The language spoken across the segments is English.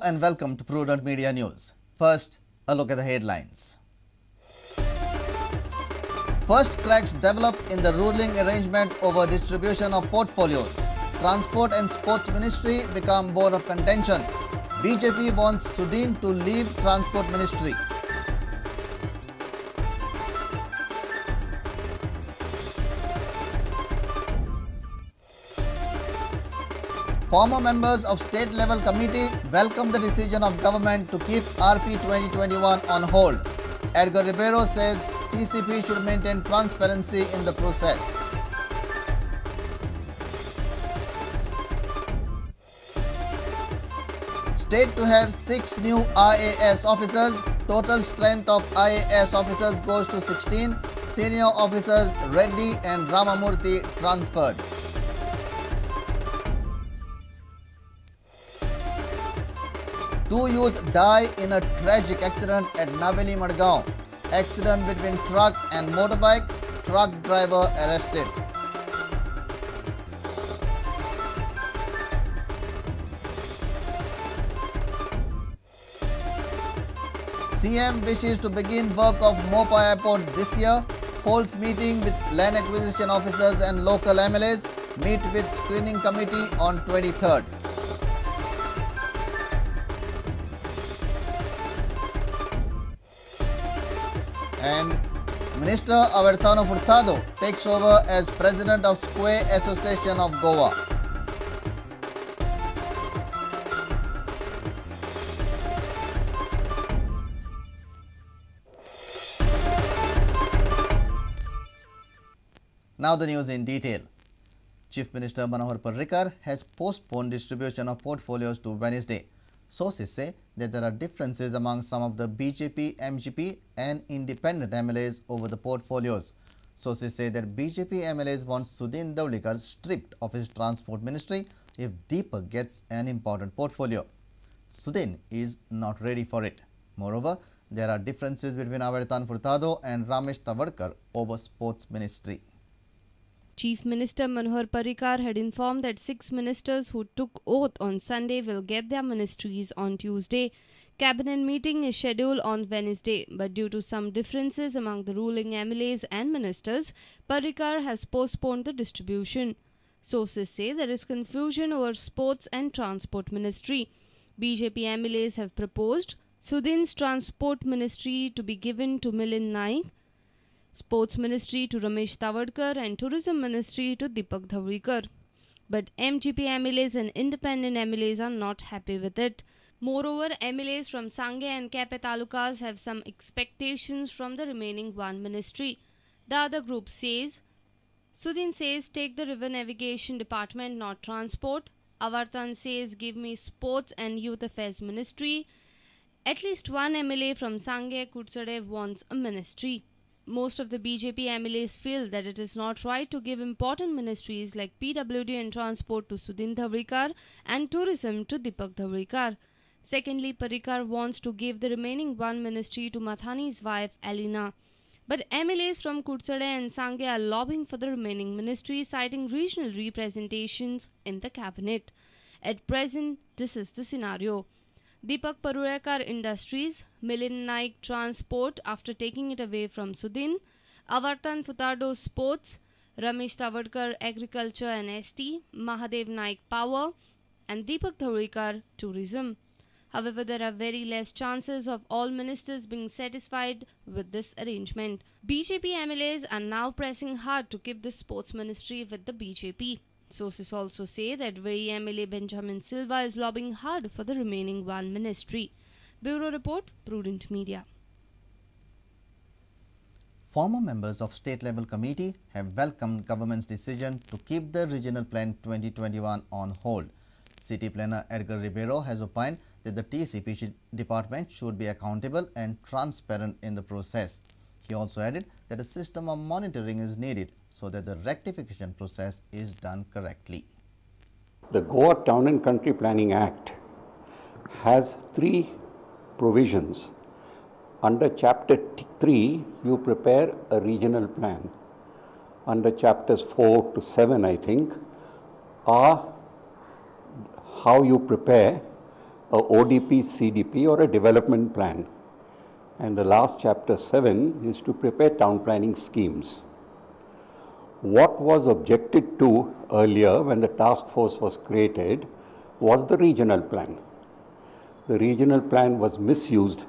and welcome to Prudent Media News. First, a look at the headlines. First cracks develop in the ruling arrangement over distribution of portfolios. Transport and Sports Ministry become bone of contention. BJP wants Sudin to leave Transport Ministry. Former members of State Level Committee welcome the decision of government to keep RP 2021 on hold. Edgar Ribeiro says TCP should maintain transparency in the process. State to have 6 new IAS officers. Total strength of IAS officers goes to 16. Senior officers Reddy and Ramamurthy transferred. Two youth die in a tragic accident at Naveli Madgaon. Accident between truck and motorbike. Truck driver arrested. CM wishes to begin work of Mopa Airport this year. Holds meeting with land acquisition officers and local MLAs. Meet with screening committee on 23rd. And Minister Albertano Furtado takes over as President of Square Association of Goa. Now the news in detail. Chief Minister Manohar Parrikar has postponed distribution of portfolios to Wednesday. Sources say that there are differences among some of the BJP, MGP and independent MLAs over the portfolios. Sources say that BJP MLAs want Sudin Dhawlikar stripped of his transport ministry if Deepak gets an important portfolio. Sudin is not ready for it. Moreover, there are differences between Albertano Furtado and Ramesh Tavadkar over sports ministry. Chief Minister Manohar Parrikar had informed that 6 ministers who took oath on Sunday will get their ministries on Tuesday. Cabinet meeting is scheduled on Wednesday, but due to some differences among the ruling MLAs and ministers, Parrikar has postponed the distribution. Sources say there is confusion over sports and transport ministry. BJP MLAs have proposed Sudin's transport ministry to be given to Milind Naik, Sports Ministry to Ramesh Tavadkar and Tourism Ministry to Deepak Dhawlikar. But MGP MLAs and independent MLAs are not happy with it. Moreover, MLAs from Sangay and Kepe talukas have some expectations from the remaining one ministry. The other group says, Sudin says take the river navigation department, not transport. Avartan says give me sports and youth affairs ministry. At least one MLA from Sangay Kutsade wants a ministry. Most of the BJP MLAs feel that it is not right to give important ministries like PWD and transport to Sudin Dhawlikar and tourism to Deepak Dhawlikar. Secondly, Parrikar wants to give the remaining one ministry to Mathani's wife Alina. But MLAs from Kutsade and Sangay are lobbying for the remaining ministry, citing regional representations in the cabinet. At present, this is the scenario. Deepak Parulekar Industries, Milind Naik Transport after taking it away from Sudin, Avartan Furtado Sports, Ramesh Tavadkar Agriculture and ST, Mahadev Naik Power and Deepak Dhawlikar Tourism. However, there are very less chances of all ministers being satisfied with this arrangement. BJP MLAs are now pressing hard to keep the sports ministry with the BJP. Sources also say that very MLA Benjamin Silva is lobbying hard for the remaining one ministry. Bureau Report, Prudent Media. Former members of State Level Committee have welcomed government's decision to keep the Regional Plan 2021 on hold. City Planner Edgar Ribeiro has opined that the TCP department should be accountable and transparent in the process. He also added that a system of monitoring is needed so that the rectification process is done correctly. The Goa Town and Country Planning Act has 3 provisions. Under Chapter 3, you prepare a regional plan. Under Chapters 4 to 7, I think, are how you prepare a ODP, CDP or a development plan. And the last chapter 7 is to prepare town planning schemes. What was objected to earlier when the task force was created was the regional plan. The regional plan was misused,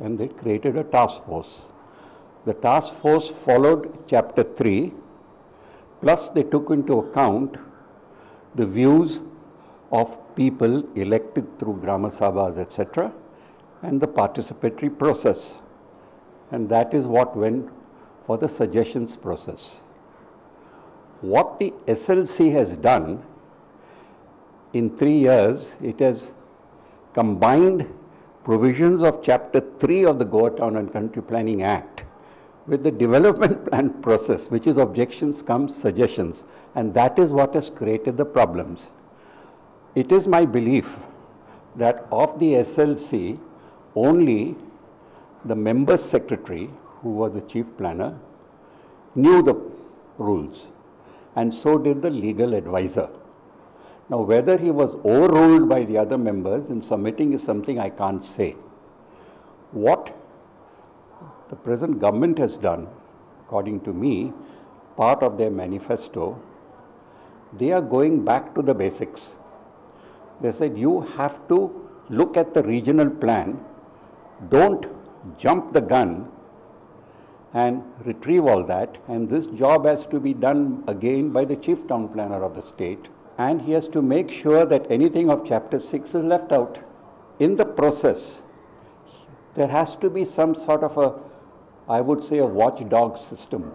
and they created a task force. The task force followed chapter 3, plus they took into account the views of people elected through Grama Sabhas, etc., and the participatory process. And that is what went for the suggestions process. What the SLC has done in 3 years, it has combined provisions of chapter 3 of the Goa Town and Country Planning Act with the development plan process, which is objections come suggestions, and that is what has created the problems. It is my belief that of the SLC, only the member secretary, who was the chief planner, knew the rules, and so did the legal advisor. Now, whether he was overruled by the other members in submitting is something I can't say. What the present government has done, according to me, part of their manifesto, they are going back to the basics. They said you have to look at the regional plan, don't jump the gun and retrieve all that, and this job has to be done again by the chief town planner of the state, and he has to make sure that anything of chapter 6 is left out. In the process, there has to be some sort of a, I would say, a watchdog system.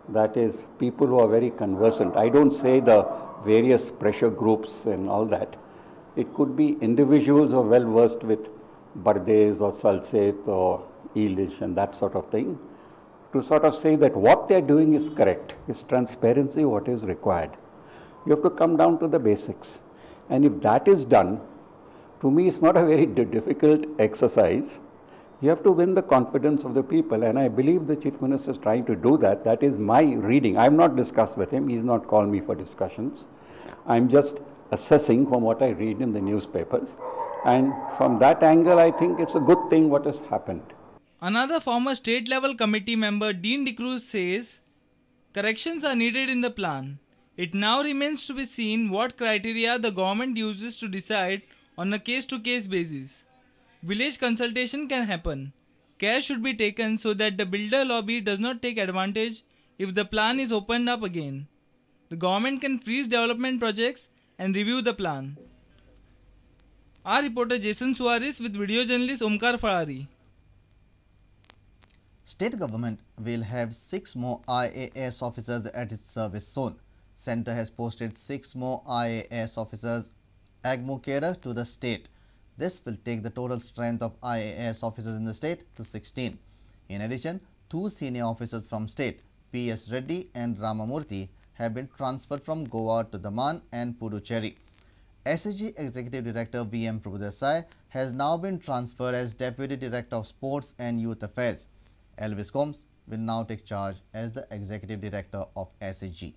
That is, people who are very conversant. I don't say the various pressure groups and all that. It could be individuals who are well versed with Bardes or Salset or Elish and that sort of thing, to sort of say that what they are doing is correct, is transparency what is required. You have to come down to the basics. And if that is done, to me it's not a very difficult exercise. You have to win the confidence of the people, and I believe the Chief Minister is trying to do that. That is my reading. I have not discussed with him. He has not called me for discussions. I am just assessing from what I read in the newspapers. And from that angle, I think it's a good thing what has happened. Another former state-level committee member, Dean De Cruz, says corrections are needed in the plan. It now remains to be seen what criteria the government uses to decide on a case-to-case basis. Village consultation can happen. Care should be taken so that the builder lobby does not take advantage if the plan is opened up again. The government can freeze development projects and review the plan. Our reporter Jason Suarez with video journalist Omkar Farari. State government will have 6 more IAS officers at its service soon. Centre has posted 6 more IAS officers AGMO-cadre to the state. This will take the total strength of IAS officers in the state to 16. In addition, 2 senior officers from state, P.S. Reddy and Ramamurthy, have been transferred from Goa to Daman and Puducherry. SAG Executive Director V.M. Prabhudesai has now been transferred as Deputy Director of Sports and Youth Affairs. Elvis Combs will now take charge as the Executive Director of SAG.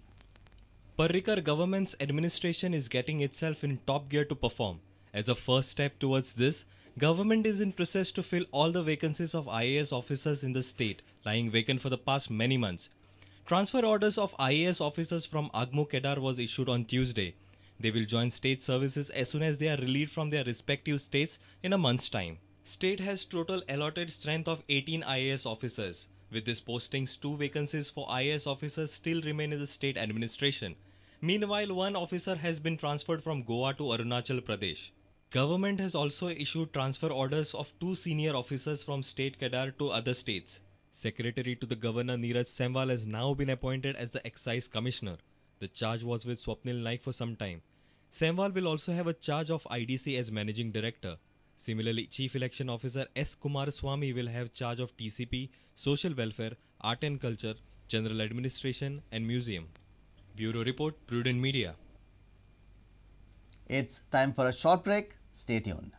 Parrikar government's administration is getting itself in top gear to perform. As a first step towards this, government is in process to fill all the vacancies of IAS officers in the state, lying vacant for the past many months. Transfer orders of IAS officers from AGMO-cadre was issued on Tuesday. They will join state services as soon as they are relieved from their respective states in a month's time. State has total allotted strength of 18 IAS officers. With these postings, 2 vacancies for IAS officers still remain in the state administration. Meanwhile, 1 officer has been transferred from Goa to Arunachal Pradesh. Government has also issued transfer orders of 2 senior officers from state cadre to other states. Secretary to the Governor Neeraj Semwal has now been appointed as the Excise Commissioner. The charge was with Swapnil Naik for some time. Semwal will also have a charge of IDC as Managing Director. Similarly, Chief Election Officer S. Kumaraswamy will have charge of TCP, Social Welfare, Art and Culture, General Administration and Museum. Bureau Report, Prudent Media. It's time for a short break. Stay tuned.